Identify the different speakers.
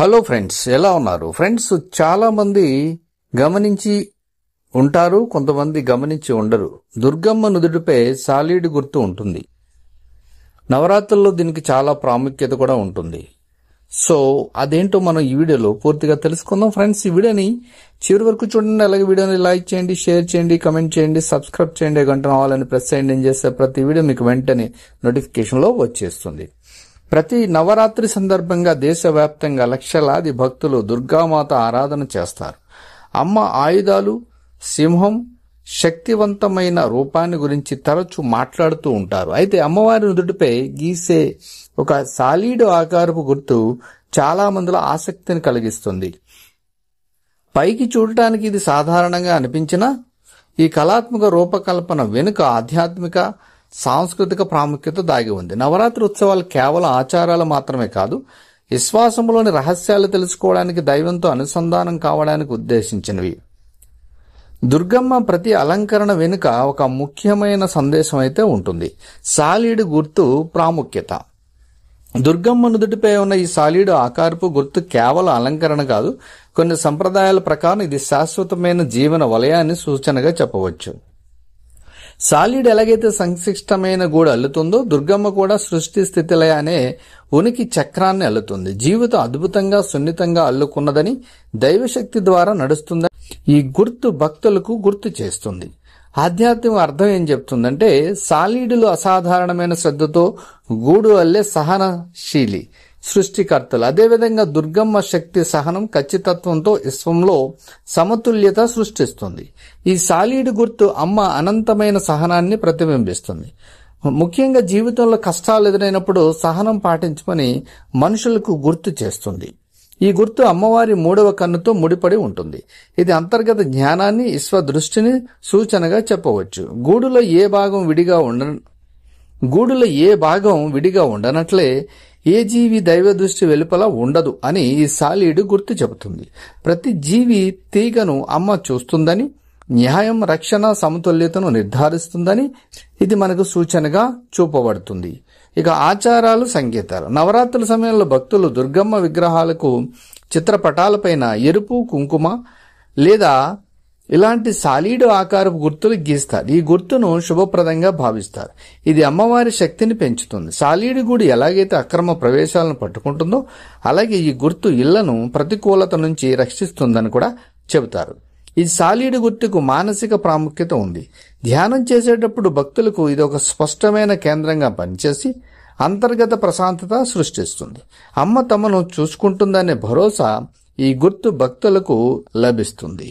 Speaker 1: Hello friends, ఎలా ఉన్నారు? Friends, చాలా మంది గమనించి ఉంటారు, కొంతమంది గమనించి ఉండరు. దుర్గమ్మ నుదుటిపై సాలీడు గుర్తు ఉంటుంది. నవరాత్రుల్లో దీనికి చాలా ప్రాముఖ్యత కూడా ఉంటుంది. సో అదేంటో మనం ఈ వీడియోలో పూర్తిగా తెలుసుకుందాం. ఫ్రెండ్స్, ఈ వీడియోని చివరి వరకు చూడండి. అలాగే వీడియోని లైక్ చేయండి, షేర్ చేయండి, కమెంట్ చేయండి, సబ్స్క్రైబ్ చేయండి, గంట రావాలని ప్రెస్ చేయండి. నేను చేసే ప్రతి వీడియో మీకు వెంటనే నోటిఫికేషన్లో వచ్చేస్తుంది. ప్రతి నవరాత్రి సందర్భంగా దేశవ్యాప్తంగా లక్షలాది భక్తులు దుర్గామాత ఆరాధన చేస్తారు. అమ్మ ఆయుధాలు, సింహం, శక్తివంతమైన రూపాన్ని గురించి తరచూ మాట్లాడుతూ ఉంటారు. అయితే అమ్మవారి నుదుటిపై గీసే ఒక సాలీడు ఆకారపు గుర్తు చాలా మందిలో ఆసక్తిని కలిగిస్తుంది. పైకి చూడటానికి ఇది సాధారణంగా అనిపించినా ఈ కళాత్మక రూపకల్పన వెనుక ఆధ్యాత్మిక, సాంస్కృతిక ప్రాముఖ్యత దాగి ఉంది. నవరాత్రి ఉత్సవాలు కేవలం ఆచారాలు మాత్రమే కాదు, విశ్వాసంలోని రహస్యాలు తెలుసుకోవడానికి, దైవంతో అనుసంధానం కావడానికి ఉద్దేశించినవి. దుర్గమ్మ ప్రతి అలంకరణ వెనుక ఒక ముఖ్యమైన సందేశం అయితే ఉంటుంది. సాలీడు గుర్తు ప్రాముఖ్యత. దుర్గమ్మ నుదుటిపై ఉన్న ఈ సాలీడు ఆకారపు గుర్తు కేవలం అలంకరణ కాదు, కొన్ని సంప్రదాయాల ప్రకారం ఇది శాశ్వతమైన జీవన వలయాన్ని సూచనగా చెప్పవచ్చు. సాలీడు ఎలాగైతే సంక్లిష్టమైన గూడు అల్లుతుందో, దుర్గమ్మ కూడా సృష్టి స్థితిలయ అనే ఉనికి చక్రాన్ని అల్లుతుంది. జీవితం అద్భుతంగా, సున్నితంగా అల్లుకున్నదని, దైవశక్తి ద్వారా నడుస్తుందని ఈ గుర్తు భక్తులకు గుర్తు చేస్తుంది. ఆధ్యాత్మిక అర్థం ఏం చెప్తుందంటే, సాలీడులు అసాధారణమైన శ్రద్ధతో గూడు అల్లే సహనశీలి సృష్టికర్తలు. అదేవిధంగా దుర్గమ్మ శక్తి, సహనం, ఖచ్చితత్వంతో విశ్వంలో సమతుల్యత సృష్టిస్తుంది. ఈ సాలీడు గుర్తు అమ్మ అనంతమైన సహనాన్ని ప్రతిబింబిస్తుంది. ముఖ్యంగా జీవితంలో కష్టాలు ఎదురైనప్పుడు సహనం పాటించమని మనుషులకు గుర్తు చేస్తుంది. ఈ గుర్తు అమ్మవారి 3వ కన్నుతో ముడిపడి ఉంటుంది. ఇది అంతర్గత జ్ఞానాన్ని, విశ్వ దృష్టిని సూచనగా చెప్పవచ్చు. గూడులో ఏ భాగం విడిగా ఉండనట్లే ఏ జీవి దైవ దృష్టి వెలుపల ఉండదు అని ఈ సాలీడు గుర్తు చెబుతుంది. ప్రతి జీవి తీగను అమ్మ చూస్తుందని, న్యాయం, రక్షణ, సమతుల్యతను నిర్ధారిస్తుందని ఇది మనకు సూచనగా చూపబడుతుంది. ఇక ఆచారాలు, సంకేతాలు. నవరాత్రుల సమయంలో భక్తులు దుర్గమ్మ విగ్రహాలకు చిత్రపటాలపైన ఎరుపు, కుంకుమ లేదా ఇలాంటి సాలీడు ఆకారపు గుర్తులు గీస్తారు. ఈ గుర్తును శుభప్రదంగా భావిస్తారు. ఇది అమ్మవారి శక్తిని పెంచుతుంది. సాలీడు గుడి ఎలాగైతే అక్రమ ప్రవేశాలను పట్టుకుంటుందో, అలాగే ఈ గుర్తు ఇళ్లను ప్రతికూలత నుంచి రక్షిస్తుందని కూడా చెబుతారు. ఈ సాలీడు గుర్తుకు మానసిక ప్రాముఖ్యత ఉంది. ధ్యానం చేసేటప్పుడు భక్తులకు ఇది ఒక స్పష్టమైన కేంద్రంగా పనిచేసి అంతర్గత ప్రశాంతత సృష్టిస్తుంది. అమ్మ తమను చూసుకుంటుందనే భరోసా ఈ గుర్తు భక్తులకు లభిస్తుంది.